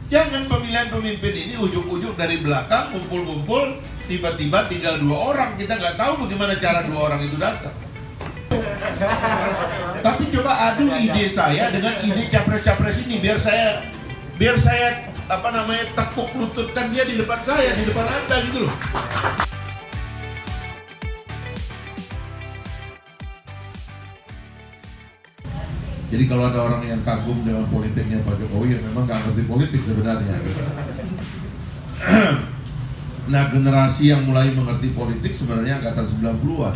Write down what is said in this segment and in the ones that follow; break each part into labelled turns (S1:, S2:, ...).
S1: Jangan pemilihan pemimpin ini ujuk-ujuk dari belakang, kumpul-kumpul, tiba-tiba tinggal 2 orang, kita nggak tahu bagaimana cara 2 orang itu datang. Tapi coba adu ide saya dengan ide capres-capres ini, biar saya tekuk lututkan dia di depan saya, di depan Anda gitu loh. Jadi kalau ada orang yang kagum dengan politiknya Pak Jokowi, ya memang nggak ngerti politik sebenarnya. Nah, generasi yang mulai mengerti politik sebenarnya angkatan 90-an.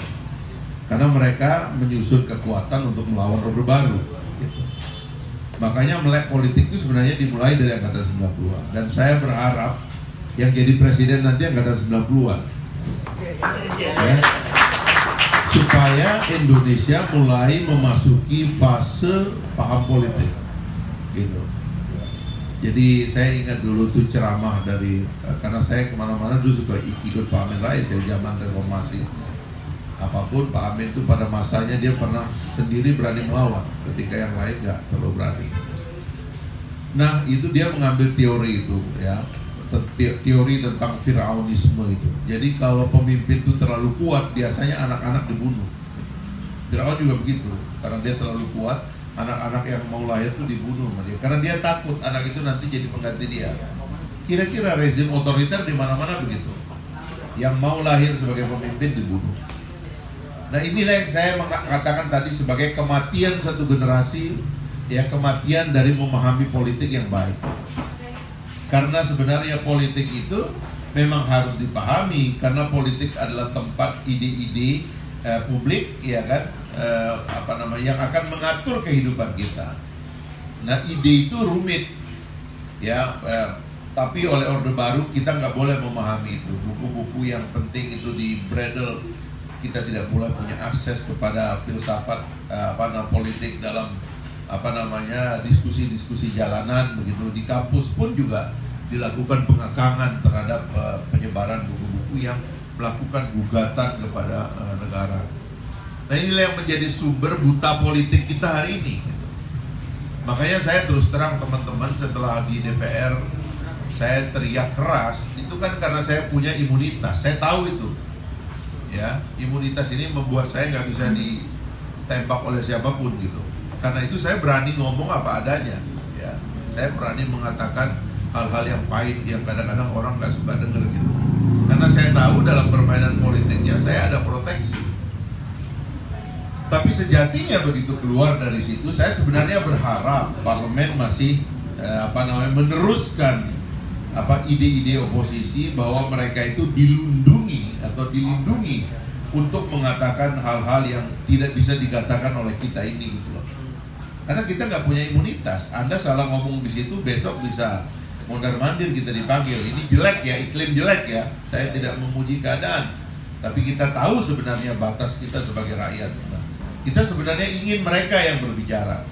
S1: Karena mereka menyusun kekuatan untuk melawan Orde Baru. Makanya melek politik itu sebenarnya dimulai dari angkatan 90-an. Dan saya berharap yang jadi presiden nanti angkatan 90-an. Ya. Supaya Indonesia mulai memasuki fase paham politik, gitu. Jadi saya ingat dulu tuh ceramah dari, karena saya kemana-mana dulu suka ikut Pak Amin Rais ya, zaman reformasi. Apapun Pak Amin itu pada masanya dia pernah sendiri berani melawan, ketika yang lain nggak terlalu berani. Nah itu dia mengambil teori itu ya, teori tentang Fir'aunisme itu. Jadi kalau pemimpin itu terlalu kuat, biasanya anak-anak dibunuh. Fir'aun juga begitu, karena dia terlalu kuat, anak-anak yang mau lahir itu dibunuh sama dia. Karena dia takut anak itu nanti jadi pengganti dia. Kira-kira rezim otoriter di mana-mana begitu. Yang mau lahir sebagai pemimpin dibunuh. Nah inilah yang saya katakan tadi sebagai kematian satu generasi, ya kematian dari memahami politik yang baik. Karena sebenarnya politik itu memang harus dipahami, karena politik adalah tempat ide-ide publik, ya kan, yang akan mengatur kehidupan kita. Nah ide itu rumit, ya, tapi oleh Orde Baru kita nggak boleh memahami itu. Buku-buku yang penting itu di bredel, kita tidak boleh punya akses kepada filsafat politik dalam diskusi-diskusi jalanan begitu. Di kampus pun juga dilakukan pengekangan terhadap penyebaran buku-buku yang melakukan gugatan kepada negara. Nah inilah yang menjadi sumber buta politik kita hari ini. Makanya saya terus terang teman-teman, setelah di DPR saya teriak keras, itu kan karena saya punya imunitas. Saya tahu itu, ya imunitas ini membuat saya nggak bisa ditembak oleh siapapun gitu. Karena itu saya berani ngomong apa adanya, ya. Saya berani mengatakan hal-hal yang pahit yang kadang-kadang orang nggak suka dengar gitu. Karena saya tahu dalam permainan politiknya saya ada proteksi. Tapi sejatinya begitu keluar dari situ, saya sebenarnya berharap parlemen masih meneruskan ide-ide oposisi bahwa mereka itu dilindungi untuk mengatakan hal-hal yang tidak bisa dikatakan oleh kita ini gitu loh. Karena kita nggak punya imunitas. Anda salah ngomong di situ, besok bisa mondar-mandir kita dipanggil. Ini jelek ya, iklim jelek ya. Saya tidak memuji keadaan, tapi kita tahu sebenarnya batas kita sebagai rakyat. Kita sebenarnya ingin mereka yang berbicara.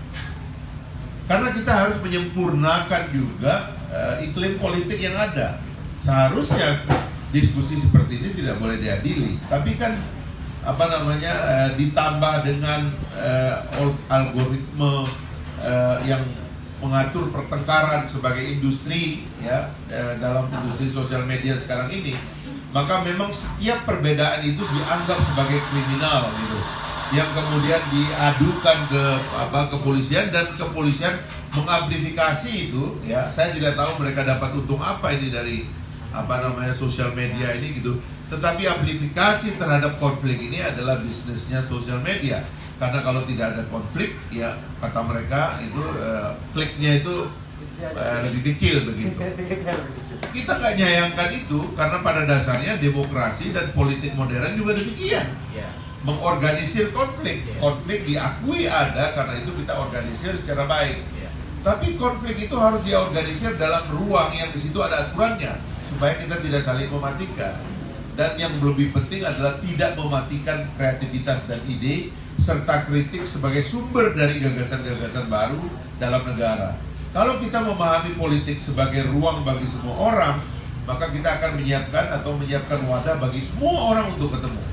S1: Karena kita harus menyempurnakan juga iklim politik yang ada. Seharusnya diskusi seperti ini tidak boleh diadili, tapi kan ditambah dengan algoritme yang mengatur pertengkaran sebagai industri, ya, dalam industri sosial media sekarang ini, maka memang setiap perbedaan itu dianggap sebagai kriminal gitu, yang kemudian diadukan ke kepolisian, dan kepolisian mengamplifikasi itu, ya. Saya tidak tahu mereka dapat untung apa ini dari sosial media ini gitu. Tetapi amplifikasi terhadap konflik ini adalah bisnisnya sosial media. Karena kalau tidak ada konflik, ya kata mereka itu kliknya itu lebih kecil begitu. Kita nggak nyayangkan itu, karena pada dasarnya demokrasi dan politik modern juga demikian. Mengorganisir konflik. Konflik diakui ada, karena itu kita organisir secara baik. Tapi konflik itu harus diorganisir dalam ruang yang di situ ada aturannya, supaya kita tidak saling mematikan. Dan yang lebih penting adalah tidak mematikan kreativitas dan ide, serta kritik sebagai sumber dari gagasan-gagasan baru dalam negara. Kalau kita memahami politik sebagai ruang bagi semua orang, maka kita akan menyiapkan wadah bagi semua orang untuk ketemu,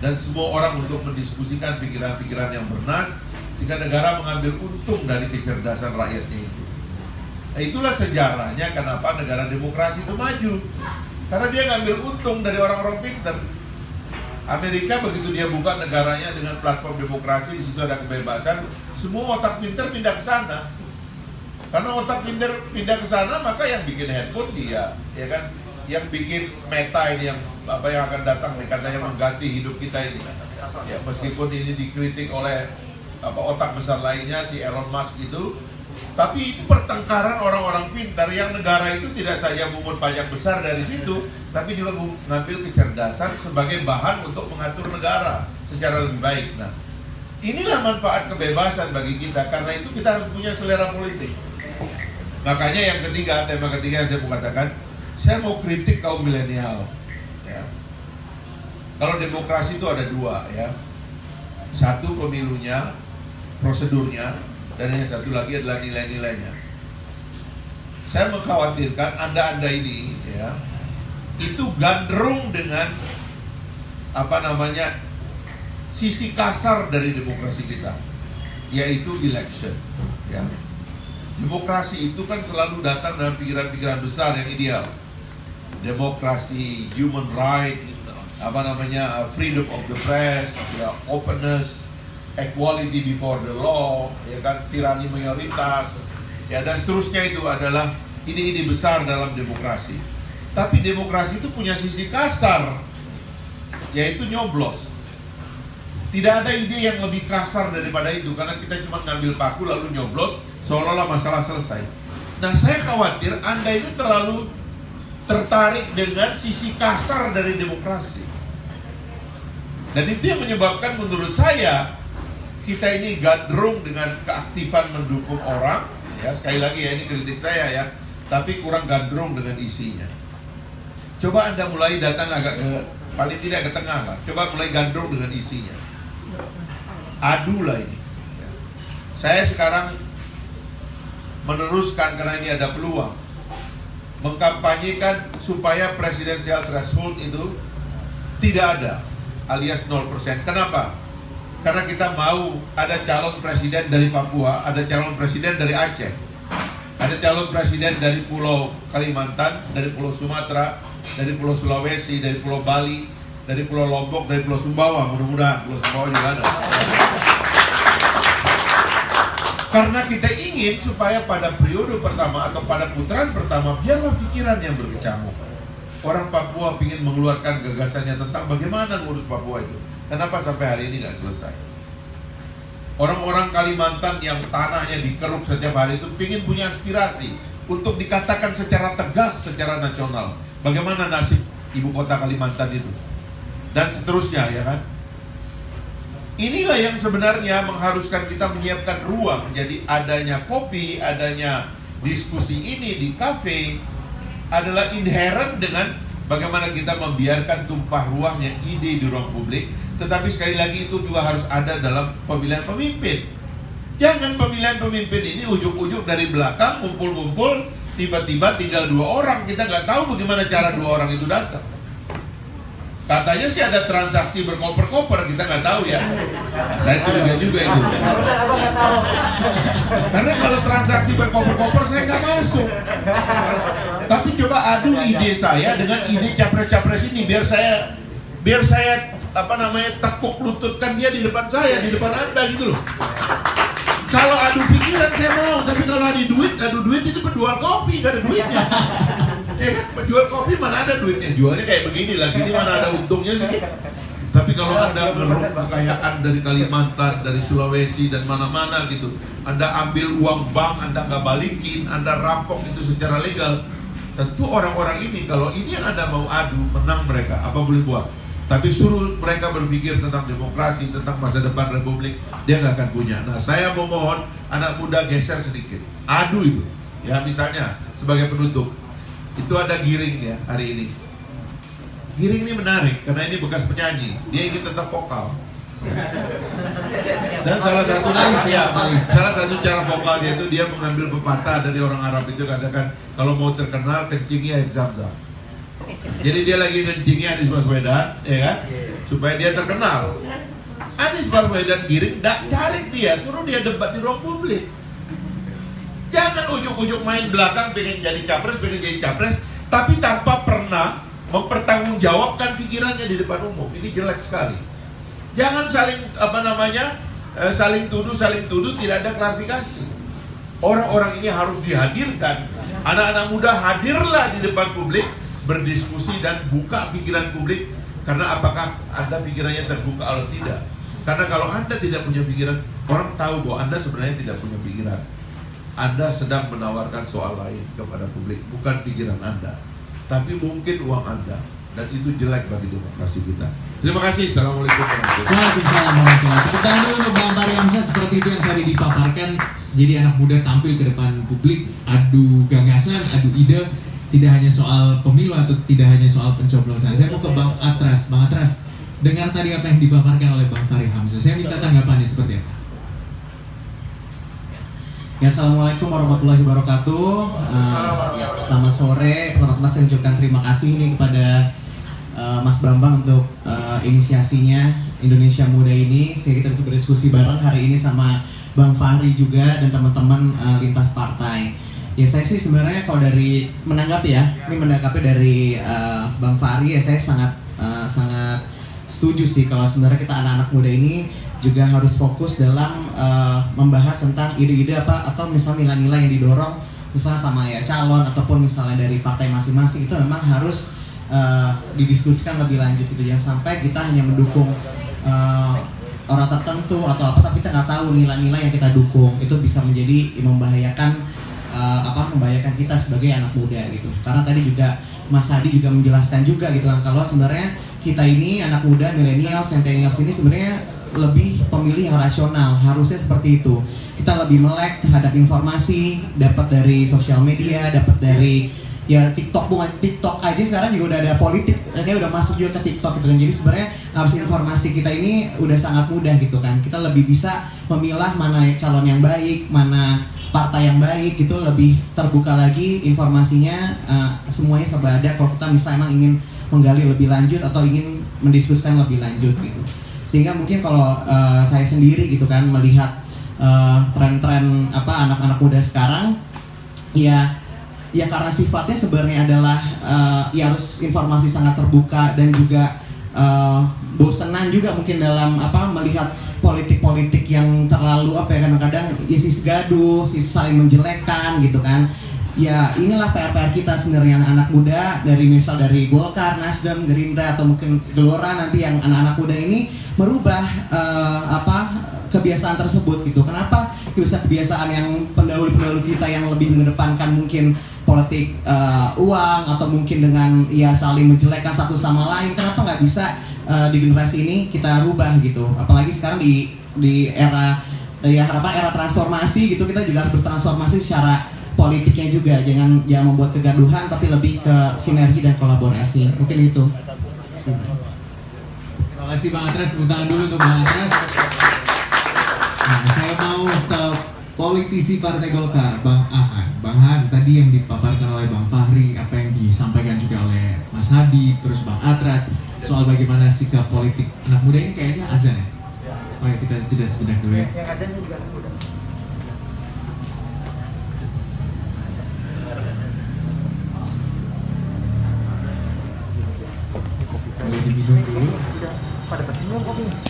S1: dan semua orang untuk mendiskusikan pikiran-pikiran yang bernas, sehingga negara mengambil untung dari kecerdasan rakyatnya itu. Nah, itulah sejarahnya kenapa negara demokrasi itu maju. Karena dia ngambil untung dari orang-orang pinter. Amerika begitu dia buka negaranya dengan platform demokrasi, di situ ada kebebasan, semua otak pinter pindah ke sana. Karena otak pinter pindah ke sana, maka yang bikin handphone dia, ya kan? Yang bikin Meta ini, yang apa yang akan datang nih, katanya mengganti hidup kita ini. Ya, meskipun ini dikritik oleh otak besar lainnya, si Elon Musk itu, tapi itu pertengkaran orang-orang pintar yang negara itu tidak saja memungut pajak besar dari situ, tapi juga mengambil kecerdasan sebagai bahan untuk mengatur negara secara lebih baik. Nah, inilah manfaat kebebasan bagi kita. Karena itu kita harus punya selera politik. Makanya yang ketiga, tema ketiga yang saya mau katakan, saya mau kritik kaum milenial. Ya. Kalau demokrasi itu ada dua, ya. Satu pemilunya, prosedurnya, dan yang satu lagi adalah nilai-nilainya. Saya mengkhawatirkan Anda ini, ya, itu gandrung dengan sisi kasar dari demokrasi kita, yaitu election. Ya. Demokrasi itu kan selalu datang dengan pikiran-pikiran besar yang ideal. Demokrasi, human right, freedom of the press, ya, openness, equality before the law, ya kan, tirani mayoritas, ya, dan seterusnya. Itu adalah ide-ide besar dalam demokrasi. Tapi demokrasi itu punya sisi kasar, yaitu nyoblos. Tidak ada ide yang lebih kasar daripada itu, karena kita cuma ngambil paku lalu nyoblos seolah-olah masalah selesai. Nah, saya khawatir Anda itu terlalu tertarik dengan sisi kasar dari demokrasi, dan itu yang menyebabkan menurut saya kita ini gandrung dengan keaktifan mendukung orang, ya, sekali lagi ya, ini kritik saya ya, tapi kurang gandrung dengan isinya. Coba Anda mulai datang agak paling tidak ke tengah lah. Coba mulai gandrung dengan isinya. Adulah ini. Saya sekarang meneruskan, karena ini ada peluang, mengkampanyekan supaya presidensial threshold itu tidak ada, alias 0%. Kenapa? Karena kita mau ada calon presiden dari Papua, ada calon presiden dari Aceh, ada calon presiden dari Pulau Kalimantan, dari Pulau Sumatera, dari Pulau Sulawesi, dari Pulau Bali, dari Pulau Lombok, dari Pulau Sumbawa. Mudah-mudahan Pulau Sumbawa juga ada. Karena kita ingin supaya pada periode pertama atau pada putaran pertama, biarlah pikiran yang berkecamuk. Orang Papua ingin mengeluarkan gagasannya tentang bagaimana ngurus Papua itu. Kenapa sampai hari ini nggak selesai? Orang-orang Kalimantan yang tanahnya dikeruk setiap hari itu ingin punya aspirasi untuk dikatakan secara tegas, secara nasional, bagaimana nasib ibu kota Kalimantan itu, dan seterusnya, ya kan? Inilah yang sebenarnya mengharuskan kita menyiapkan ruang. Jadi adanya kopi, adanya diskusi ini di kafe adalah inherent dengan bagaimana kita membiarkan tumpah ruahnya ide di ruang publik. Tetapi sekali lagi itu juga harus ada dalam pemilihan pemimpin. Jangan pemilihan pemimpin ini ujuk-ujuk dari belakang, ngumpul-ngumpul, tiba-tiba tinggal 2 orang. Kita nggak tahu bagaimana cara 2 orang itu datang. Katanya sih ada transaksi berkoper-koper, kita nggak tahu ya. Nah, saya curiga juga itu. Karena kalau transaksi berkoper-koper saya nggak masuk. Tapi coba adu ide saya dengan ide capres-capres ini, biar saya tekuk lututkan dia di depan saya, di depan Anda gitu loh. Kalau adu pikiran saya mau, tapi kalau adu duit itu penjual kopi, gak ada duitnya. Ya kan, penjual kopi mana ada duitnya, jualnya kayak begini lah, gini mana ada untungnya sih. Tapi kalau Anda meruk kekayaan dari Kalimantan, dari Sulawesi dan mana-mana gitu, Anda ambil uang bank, Anda nggak balikin, Anda rampok itu secara legal, tentu orang-orang ini, kalau ini yang Anda mau adu, menang mereka, apa boleh buat. Tapi suruh mereka berpikir tentang demokrasi, tentang masa depan republik, dia nggak akan punya. Nah, saya memohon anak muda geser sedikit, adu itu. Ya, misalnya sebagai penutup, itu ada Giring ya hari ini. Giring ini menarik karena ini bekas penyanyi, dia ingin tetap vokal. Dan salah satu cara vokal dia itu dia mengambil pepatah dari orang Arab itu, katakan kalau mau terkenal kencingi air zam-zam. Jadi dia lagi kencingi Anies Baswedan, ya kan? Supaya dia terkenal. Anies Baswedan Giring, tarik dia, suruh dia debat di ruang publik. Jangan Jangan ujuk-ujuk main belakang pengen jadi capres, tapi tanpa pernah mempertanggungjawabkan pikirannya di depan umum. Ini jelek sekali. Jangan saling tuduh, tidak ada klarifikasi. Orang-orang ini harus dihadirkan. Anak-anak muda hadirlah di depan publik, berdiskusi dan buka pikiran publik. Karena apakah Anda pikirannya terbuka atau tidak? Karena kalau Anda tidak punya pikiran, orang tahu bahwa Anda sebenarnya tidak punya pikiran. Anda sedang menawarkan soal lain kepada publik, bukan pikiran Anda, tapi mungkin uang Anda. Dan itu jelek bagi demokrasi kita. Terima kasih. Assalamualaikum warahmatullahi wabarakatuh.
S2: Waalaikumsalam warahmatullahi wabarakatuh. Tepuk tangan dulu untuk Bang Fahri Hamzah. Seperti itu yang tadi dipaparkan. Jadi anak muda tampil ke depan publik, adu gagasan, adu ide. Tidak hanya soal pemilu atau tidak hanya soal pencoblosan. Saya mau ke Bang Atras. Bang Atras, dengar tadi apa yang dipaparkan oleh Bang Fahri Hamzah. Saya minta tanggapannya seperti apa?
S3: Ya, Assalamualaikum warahmatullahi wabarakatuh. Selamat sore. Pertama saya ucapkan terima kasih nih kepada Mas Bambang untuk inisiasinya Indonesia Muda ini, sehingga kita bisa berdiskusi bareng hari ini sama Bang Fahri juga dan teman-teman lintas partai. Ya, saya sih sebenarnya kalau dari menanggapi dari Bang Fahri, ya saya sangat setuju sih kalau sebenarnya kita anak-anak muda ini juga harus fokus dalam membahas tentang ide-ide atau misalnya nilai-nilai yang didorong misalnya sama ya calon ataupun misalnya dari partai masing-masing, itu memang harus didiskusikan lebih lanjut gitu. Jangan sampai kita hanya mendukung orang tertentu atau apa, tapi kita nggak tahu nilai-nilai yang kita dukung itu bisa menjadi membahayakan kita sebagai anak muda gitu. Karena tadi juga Mas Hadi juga menjelaskan juga gitu kan, kalau sebenarnya kita ini anak muda, millennials, centennials ini sebenarnya lebih pemilih yang rasional, harusnya seperti itu. Kita lebih melek terhadap informasi, dapat dari sosial media, dapat dari ya TikTok, bukan TikTok aja sekarang juga udah ada politik, kayak udah masuk juga ke TikTok gitu kan. Jadi sebenarnya harus informasi kita ini udah sangat mudah gitu kan. Kita lebih bisa memilah mana calon yang baik, mana partai yang baik, gitu lebih terbuka lagi informasinya, semuanya serba ada kalau kita misalnya emang ingin menggali lebih lanjut atau ingin mendiskusikan lebih lanjut gitu. Sehingga mungkin kalau saya sendiri gitu kan melihat tren-tren anak-anak muda sekarang, ya karena sifatnya sebenarnya adalah ya harus informasi sangat terbuka dan juga bosenan juga mungkin dalam melihat politik-politik yang terlalu kadang-kadang isi gaduh, saling menjelekkan gitu kan. Ya inilah PR-PR kita sebenarnya anak muda, dari Golkar, Nasdem, Gerindra atau mungkin Gelora nanti yang anak-anak muda ini merubah kebiasaan tersebut gitu. Kenapa kebiasaan yang pendahulu-pendahulu kita yang lebih mengedepankan mungkin politik uang atau mungkin dengan ya saling menjelekkan satu sama lain, kenapa nggak bisa di generasi ini kita rubah gitu. Apalagi sekarang di era era transformasi gitu, kita juga harus bertransformasi secara politiknya juga. Jangan membuat kegaduhan, tapi lebih ke sinergi dan kolaborasi. Mungkin itu.
S2: Terima kasih Bang Atras. Tepuk tangan dulu untuk Bang Atras. Nah, saya mau ke politisi Partai Golkar, Bang Ahan. Bang Han, tadi yang dipaparkan oleh Bang Fahri, apa yang disampaikan juga oleh Mas Hadi, terus Bang Atras, soal bagaimana sikap politik anak muda ini kayaknya azan ya? Oke, kita jeda sejenak dulu ya. Yang ada juga muda. Boleh diminum dulu. Pada minum kopi.